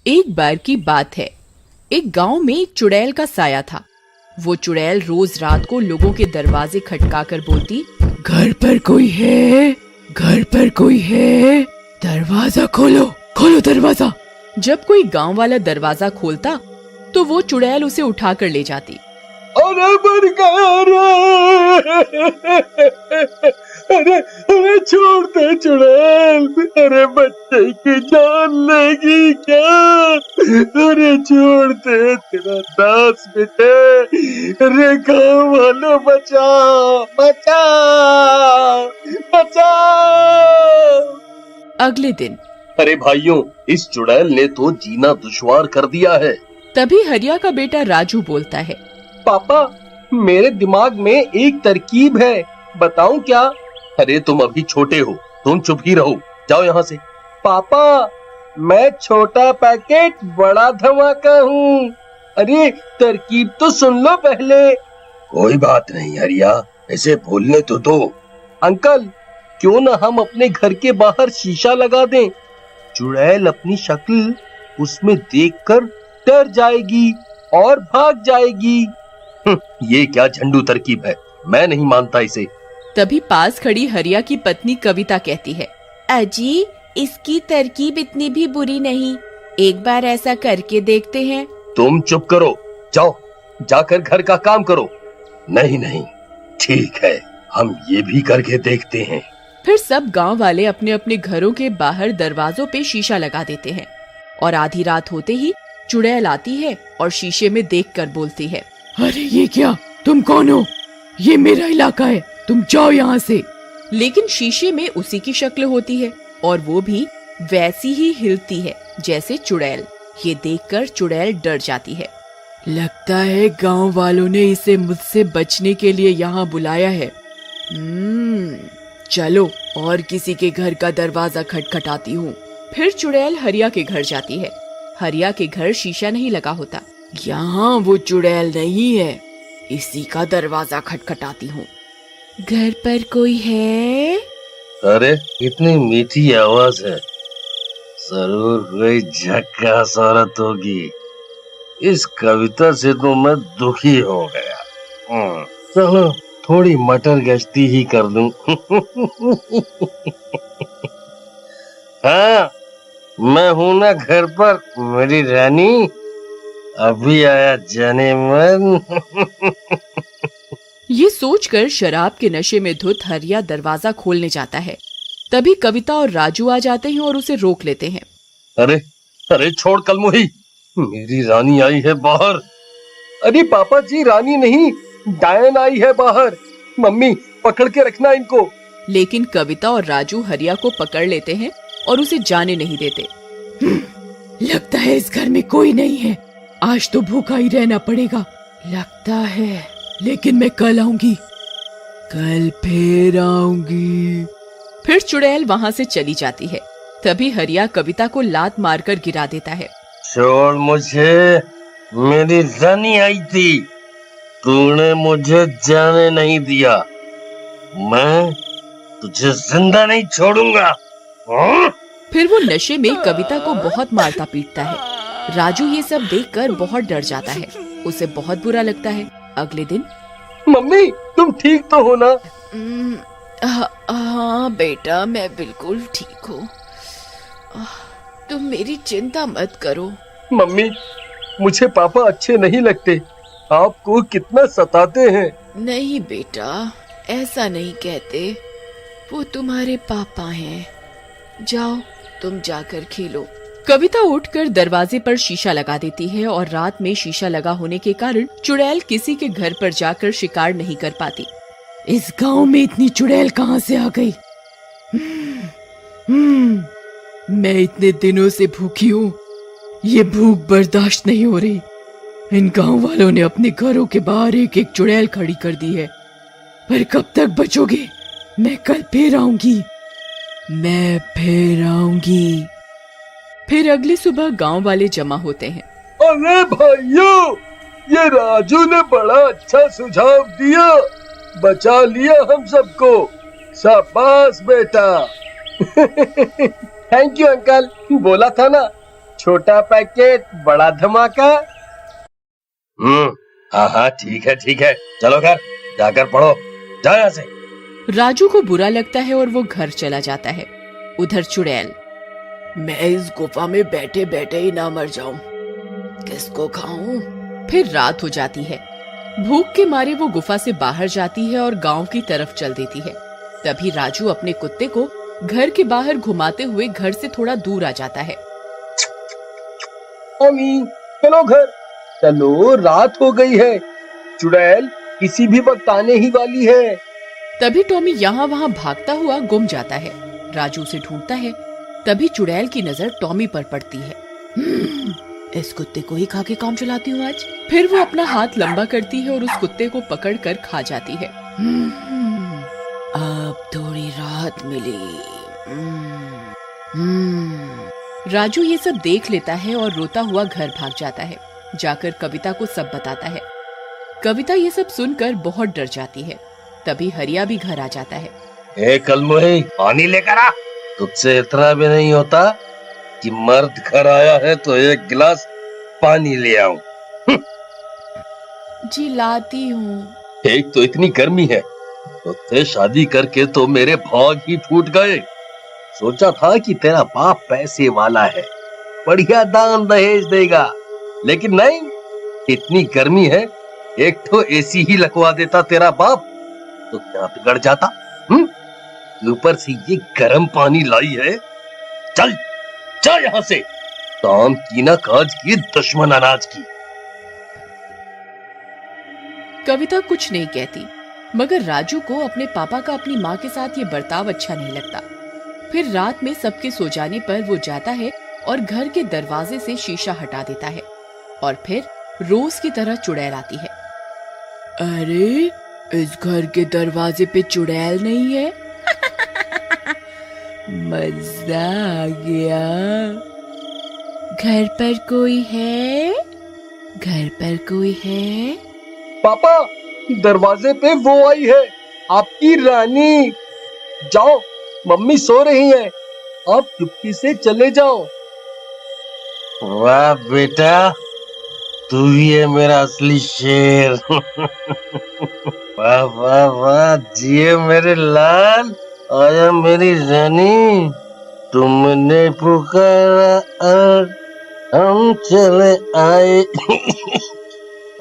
एक बार की बात है। एक गांव में एक चुड़ैल का साया था। वो चुड़ैल रोज रात को लोगों के दरवाजे खटकाकर बोलती, घर पर कोई है, घर पर कोई है, दरवाजा खोलो, खोलो दरवाजा। जब कोई गांव वाला दरवाजा खोलता तो वो चुड़ैल उसे उठाकर ले जाती। अरे मर गया अरे अरे छोड़ दे चुड़ैल, अरे बच्चे की जान लेगी क्या? अरे छोड़ दे, तेरा दास बेटे, अरे गाँव वालों बचाओ बचाओ बचाओ। अगले दिन, अरे भाइयों, इस चुड़ैल ने तो जीना दुश्वार कर दिया है। तभी हरिया का बेटा राजू बोलता है, पापा, मेरे दिमाग में एक तरकीब है, बताऊं क्या? अरे तुम अभी छोटे हो, तुम चुप ही रहो, जाओ यहाँ से। पापा, मैं छोटा पैकेट बड़ा धमाका हूँ। अरे तरकीब तो सुन लो पहले। कोई बात नहीं हरिया, ऐसे बोलने तो दो। अंकल, क्यों न हम अपने घर के बाहर शीशा लगा दें? चुड़ैल अपनी शक्ल उसमें देखकर डर जाएगी और भाग जाएगी। ये क्या झंडू तरकीब है, मैं नहीं मानता इसे। तभी पास खड़ी हरिया की पत्नी कविता कहती है, अजी, इसकी तरकीब इतनी भी बुरी नहीं, एक बार ऐसा करके देखते हैं। तुम चुप करो, जाओ जाकर घर का काम करो। नहीं नहीं, ठीक है, हम ये भी करके देखते हैं। फिर सब गांव वाले अपने अपने घरों के बाहर दरवाजों पे शीशा लगा देते हैं और आधी रात होते ही चुड़ैल आती है और शीशे में देखकर बोलती है, अरे ये क्या, तुम कौन हो? ये मेरा इलाका है, तुम जाओ यहाँ से। लेकिन शीशे में उसी की शक्ल होती है और वो भी वैसी ही हिलती है जैसे चुड़ैल। ये देखकर चुड़ैल डर जाती है। लगता है गांव वालों ने इसे मुझसे बचने के लिए यहाँ बुलाया है। चलो और किसी के घर का दरवाजा खटखटाती हूँ। फिर चुड़ैल हरिया के घर जाती है। हरिया के घर शीशा नहीं लगा होता। यहाँ वो चुड़ैल नहीं है, इसी का दरवाजा खटखटाती हूँ। घर पर कोई है? अरे इतनी मीठी आवाज है, जरूर कोई झक्कास औरत होगी। इस कविता से तो मैं दुखी हो गया। चलो थोड़ी मटर गश्ती ही कर दूं। हाँ, मैं हूं ना घर पर, मेरी रानी, अभी आया जाने मन। ये सोचकर शराब के नशे में धुत हरिया दरवाजा खोलने जाता है। तभी कविता और राजू आ जाते हैं और उसे रोक लेते हैं। अरे अरे छोड़ कलमुही, मेरी रानी आई है बाहर। अरे पापा जी, रानी नहीं, डायन आई है बाहर। मम्मी, पकड़ के रखना इनको। लेकिन कविता और राजू हरिया को पकड़ लेते हैं और उसे जाने नहीं देते। लगता है इस घर में कोई नहीं है, आज तो भूखा ही रहना पड़ेगा लगता है, लेकिन मैं कल आऊंगी, कल फिर आऊंगी। फिर चुड़ैल वहाँ से चली जाती है। तभी हरिया कविता को लात मारकर गिरा देता है। छोड़ मुझे, मेरी रानी आई थी, तूने मुझे जाने नहीं दिया, मैं तुझे जिंदा नहीं छोड़ूंगा। फिर वो नशे में कविता को बहुत मारता पीटता है। राजू ये सब देखकर बहुत डर जाता है, उसे बहुत बुरा लगता है। अगले दिन, मम्मी, तुम ठीक तो हो ना? हाँ बेटा, मैं बिल्कुल ठीक हूँ, तुम मेरी चिंता मत करो। मम्मी, मुझे पापा अच्छे नहीं लगते, आपको कितना सताते हैं। नहीं बेटा, ऐसा नहीं कहते, वो तुम्हारे पापा हैं। जाओ तुम जाकर खेलो। कविता उठकर दरवाजे पर शीशा लगा देती है और रात में शीशा लगा होने के कारण चुड़ैल किसी के घर पर जाकर शिकार नहीं कर पाती। इस गांव में इतनी चुड़ैल कहाँ से आ गई? मैं इतने दिनों से भूखी हूँ, ये भूख बर्दाश्त नहीं हो रही। इन गांव वालों ने अपने घरों के बाहर एक एक चुड़ैल खड़ी कर दी है, पर कब तक बचोगे? मैं कल फिर आऊंगी, मैं फिर आऊंगी। फिर अगली सुबह गांव वाले जमा होते हैं। अरे भाइयों, ये राजू ने बड़ा अच्छा सुझाव दिया, बचा लिया हम सबको, शाबाश बेटा। थैंक यू अंकल, बोला था ना, छोटा पैकेट बड़ा धमाका। हाँ हाँ ठीक है, चलो घर जाकर पढ़ो, जाओ यहाँ से। राजू को बुरा लगता है और वो घर चला जाता है। उधर चुड़ैल, मैं इस गुफा में बैठे बैठे ही ना मर जाऊं, किसको खाऊं? फिर रात हो जाती है। भूख के मारे वो गुफा से बाहर जाती है और गांव की तरफ चल देती है। तभी राजू अपने कुत्ते को घर के बाहर घुमाते हुए घर से थोड़ा दूर आ जाता है। अम्मी चलो घर, चलो रात हो गई है, चुड़ैल किसी भी वक्त आने ही वाली है। तभी टॉमी यहाँ वहाँ भागता हुआ गुम जाता है। राजू उसे ढूंढता है। तभी चुड़ैल की नजर टॉमी पर पड़ती है। इस कुत्ते को ही खा के काम चलाती हूँ आज। फिर वो अपना हाथ लंबा करती है और उस कुत्ते को पकड़कर खा जाती है। अब थोड़ी राहत मिली। राजू ये सब देख लेता है और रोता हुआ घर भाग जाता है। जाकर कविता को सब बताता है। कविता ये सब सुनकर बहुत डर जाती है। तभी हरिया भी घर आ जाता है। ए कलमुही, पानी लेकर आ। तुझसे इतना भी नहीं होता कि मर्द घर आया है तो एक गिलास पानी ले आऊं। जी लाती हूँ। एक तो इतनी गर्मी है, तुझसे शादी करके तो मेरे भाग ही फूट गए। सोचा था कि तेरा बाप पैसे वाला है, बढ़िया दान दहेज देगा, लेकिन नहीं, इतनी गर्मी है, एक तो एसी ही लगवा देता तेरा बाप तो क्या बिगड़ जाता। ऊपर से ये गर्म पानी लाई है। चल चल यहाँ से, काम की ना काज की, दुश्मन अनाज की। कविता कुछ नहीं कहती, मगर राजू को अपने पापा का अपनी माँ के साथ ये बर्ताव अच्छा नहीं लगता। फिर रात में सबके सो जाने पर वो जाता है और घर के दरवाजे से शीशा हटा देता है और फिर रोज की तरह चुड़ैल आती है। अरे इस घर के दरवाजे पे चुड़ैल नहीं है। मजा आ गया। घर पर कोई है? घर पर कोई है? पापा, दरवाजे पे वो आई है, आपकी रानी। जाओ, मम्मी सो रही है, आप चुपके से चले जाओ। वाह बेटा, तू ही है मेरा असली शेर। वाह वाह वाह, जिए मेरे लाल, आया मेरी रानी, तुमने पुकारा और हम चले आए।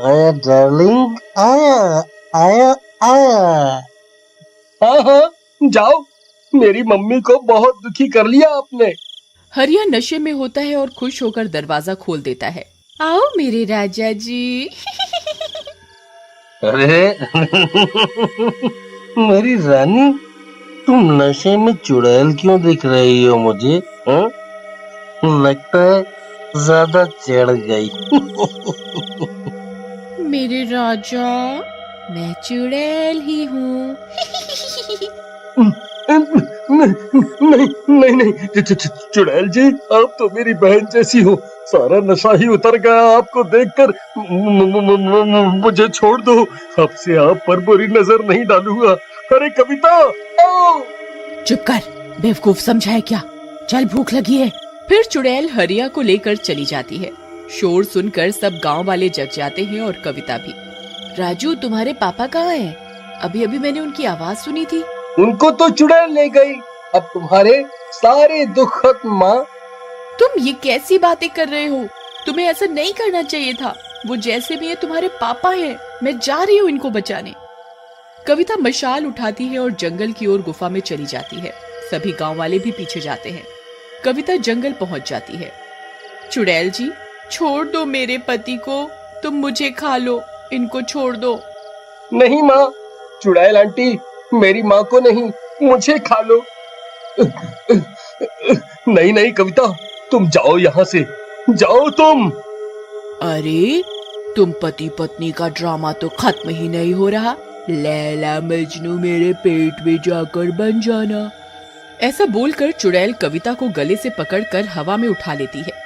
आया डार्लिंग, आया आया आया। हाँ हाँ जाओ, मेरी मम्मी को बहुत दुखी कर लिया आपने। हरिया नशे में होता है और खुश होकर दरवाजा खोल देता है। आओ मेरे राजा जी। अरे मेरी रानी, तुम नशे में चुड़ैल क्यों दिख रही हो मुझे? लगता है ज्यादा चढ़ गई। मेरे राजा, मैं चुड़ैल ही हूँ। नहीं, चुड़ैल जी, आप तो मेरी बहन जैसी हो, सारा नशा ही उतर गया आपको देखकर। मुझे छोड़ दो, अब से आप पर बुरी नजर नहीं डालूंगा। अरे कविता, आओ। चुप कर, बेवकूफ समझा है क्या? चल, भूख लगी है। फिर चुड़ैल हरिया को लेकर चली जाती है। शोर सुनकर सब गांव वाले जग जाते हैं और कविता भी। राजू, तुम्हारे पापा कहाँ हैं? अभी अभी मैंने उनकी आवाज सुनी थी। उनको तो चुड़ैल ले गई, अब तुम्हारे सारे दुख खत्म। माँ, तुम ये कैसी बातें कर रहे हो? तुम्हें ऐसा नहीं करना चाहिए था। वो जैसे भी है तुम्हारे पापा हैं। मैं जा रही हूँ इनको बचाने। कविता मशाल उठाती है और जंगल की ओर गुफा में चली जाती है। सभी गांव वाले भी पीछे जाते हैं। कविता जंगल पहुंच जाती है। चुड़ैल जी, छोड़ दो मेरे पति को, तुम मुझे खा लो, इनको छोड़ दो। नहीं माँ, चुड़ैल आंटी, मेरी माँ को नहीं, मुझे खा लो। नहीं कविता, तुम जाओ यहाँ से, जाओ तुम। अरे, तुम पति पत्नी का ड्रामा तो खत्म ही नहीं हो रहा। लैला मजनू मेरे पेट में जाकर बन जाना। ऐसा बोलकर चुड़ैल कविता को गले से पकड़कर हवा में उठा लेती है।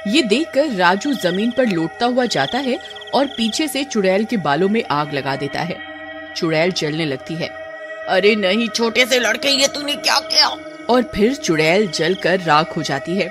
ये देखकर राजू जमीन पर लौटता हुआ जाता है और पीछे से चुड़ैल के बालों में आग लगा देता है। चुड़ैल जलने लगती है। अरे नहीं छोटे से लड़के, ये तूने क्या किया? और फिर चुड़ैल जलकर राख हो जाती है।